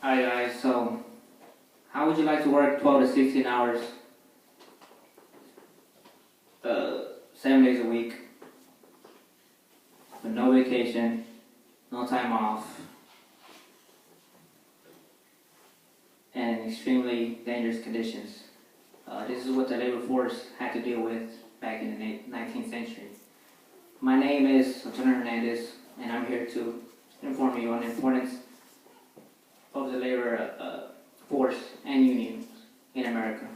Alright guys, so how would you like to work 12 to 16 hours, 7 days a week, with no vacation, no time off, and in extremely dangerous conditions? This is what the labor force had to deal with back in the 19th century. My name is Hernandez, and I'm here to inform you on the importance of the labor force and unions in America.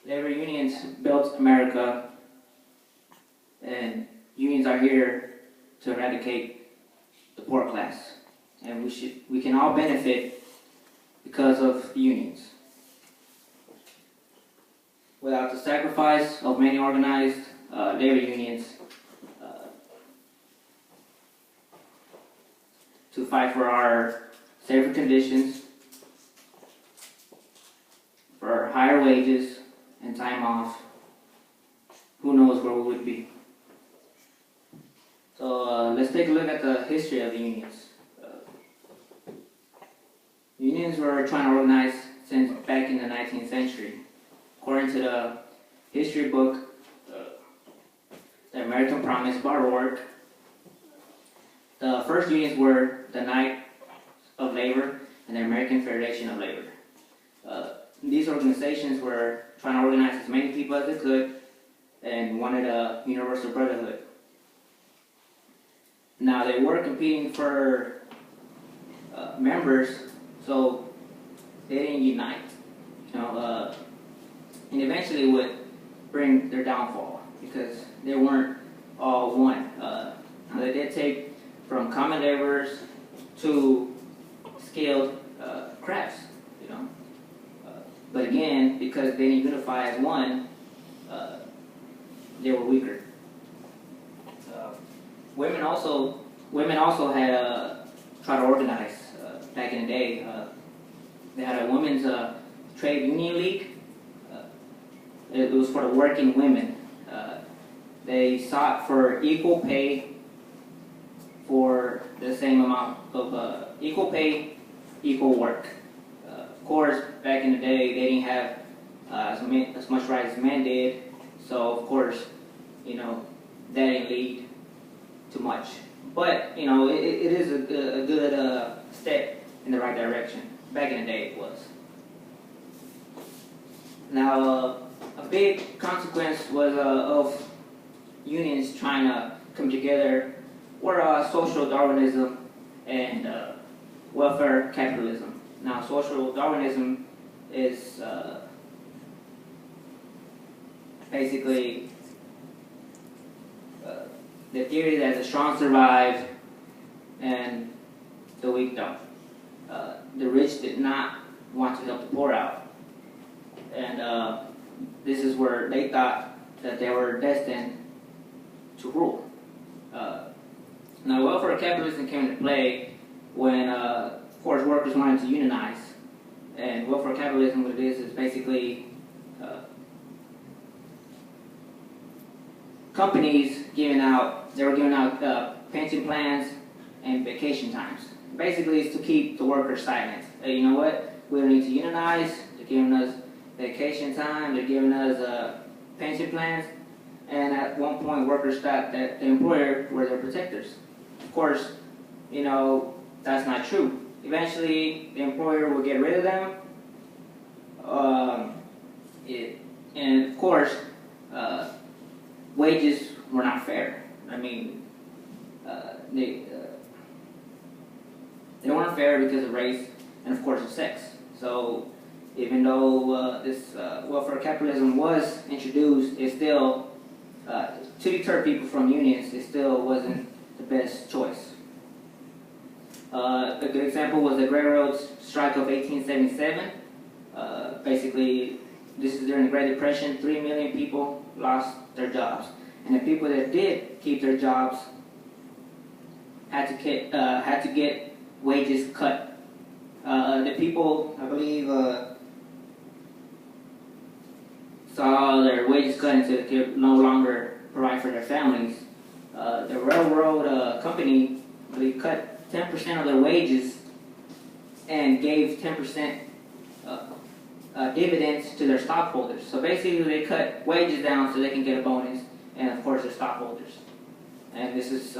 Labor unions built America, and unions are here to eradicate the poor class. And we can all benefit because of unions. Without the sacrifice of many organized labor unions to fight for our safer conditions, for higher wages and time off, who knows where we would be. So let's take a look at the history of the unions. Unions were trying to organize since back in the 19th century. According to the history book, The American Promise by Rourke, the first unions were the Knights of Labor and the American Federation of Labor. These organizations were trying to organize as many people as they could and wanted a universal brotherhood. Now they were competing for members, so they didn't unite, and eventually would bring their downfall because they weren't all one. They did take from common laborers to skilled crafts, but again, because they didn't unify as one, they were weaker. Women also had tried to organize back in the day. They had a women's trade union league. It was for the working women. They sought for equal pay for the same amount of equal pay, equal work. Of course, back in the day, they didn't have as much rights as men did. So of course, that didn't lead to much. But it is a good step in the right direction. Back in the day, it was. Now, a big consequence was of unions trying to come together were social Darwinism and welfare capitalism. Now, social Darwinism is basically the theory that the strong survive and the weak don't. The rich did not want to help the poor out. And this is where they thought that they were destined to rule. Now, welfare capitalism came into play when, of course, workers wanted to unionize. And welfare capitalism, what it is basically companies giving out pension plans and vacation times. Basically, it's to keep the workers silent. You know what? We don't need to unionize. They're giving us vacation time. They're giving us pension plans. And at one point, workers thought that the employer were their protectors. Of course, that's not true. Eventually, the employer will get rid of them. And of course, wages were not fair. I mean, they weren't fair because of race and, of course, of sex. So, even though this welfare capitalism was introduced, it still, to deter people from unions, it still wasn't the best choice. A good example was the railroad strike of 1877. Basically, this is during the Great Depression. 3 million people lost their jobs, and the people that did keep their jobs had to get wages cut. The people, I believe, saw their wages cut until they could no longer provide for their families. the railroad company, I believe, cut 10% of their wages and gave 10% dividends to their stockholders. So basically, they cut wages down so they can get a bonus, and of course, their stockholders. And this is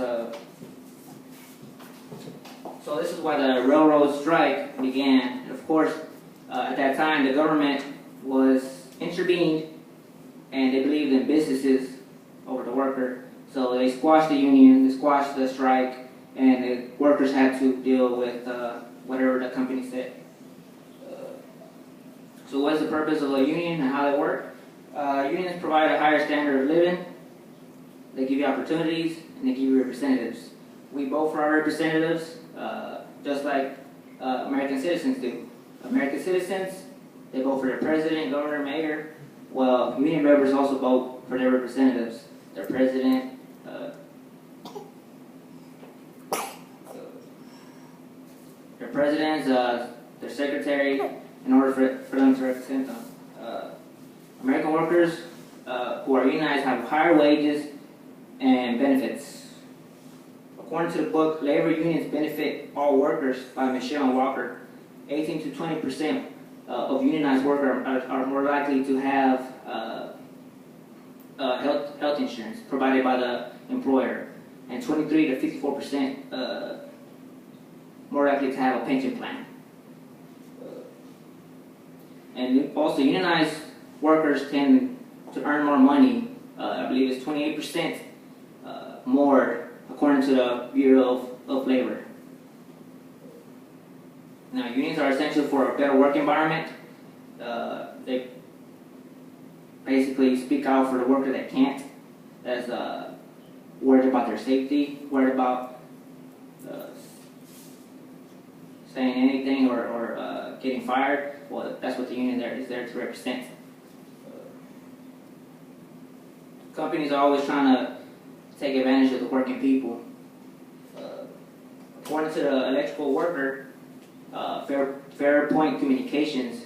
so this is why the railroad strike began. And of course, at that time, the government was intervened, and they believed in businesses over the worker. So they squashed the union, they squashed the strike, and the workers had to deal with whatever the company said. So what's the purpose of a union and how they work? Unions provide a higher standard of living. They give you opportunities, and they give you representatives. We vote for our representatives, just like American citizens do. American citizens, they vote for their president, governor, mayor. Well, union members also vote for their representatives, their president, their presidents, their secretary, in order for them to represent them. American workers who are unionized have higher wages and benefits. According to the book, Labor Unions Benefit All Workers by Michelle Walker, 18 to 20% of unionized workers are more likely to have health insurance provided by the employer, and 23 to 54% more likely to have a pension plan. And also, unionized workers tend to earn more money. I believe it's 28% more, according to the Bureau of Labor. Now, unions are essential for a better work environment. They basically speak out for the worker that can't, that's worried about their safety, worried about saying anything or getting fired. Well, that's what the union is there to represent. Companies are always trying to take advantage of the working people. According to the electrical worker, Fairpoint Communications,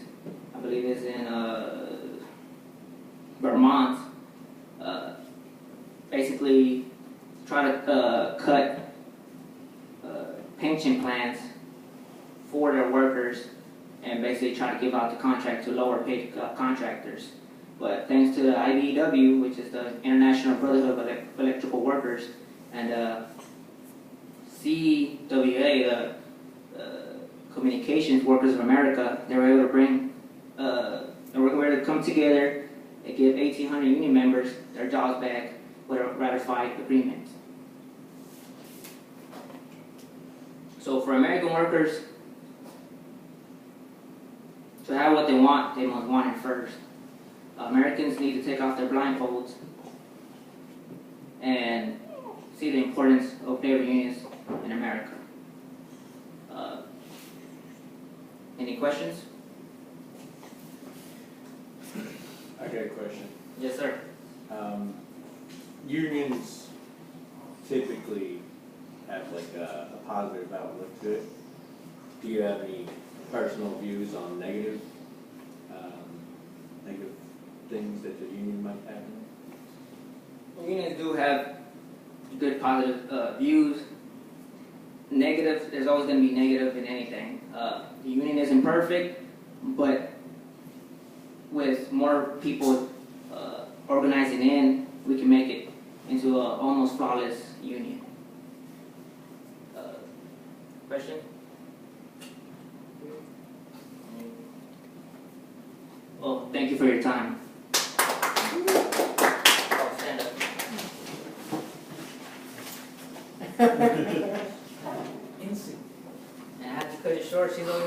I believe is in Vermont, basically try to cut pension plans for their workers and basically try to give out the contract to lower paid contractors. But thanks to the IBEW, which is the International Brotherhood of Electrical Workers, and CWA, the Communications Workers of America, they were able to bring, they were able to come together and give 1,800 union members their jobs back with a ratified agreement. So for American workers to have what they want, they must want it first. Americans need to take off their blindfolds and see the importance of labor unions in America. Any questions? I got a question. Yes, sir. Unions typically have like a positive outlook to it. Do you have any personal views on negative things that the union might have? Unions do have good positive views. Negative, there's always going to be negative in anything. The union isn't perfect, but with more people organizing in, we can make it into an almost flawless union. Question? Well, thank you for your time. Oh, stand up. And I have to cut it short. She's over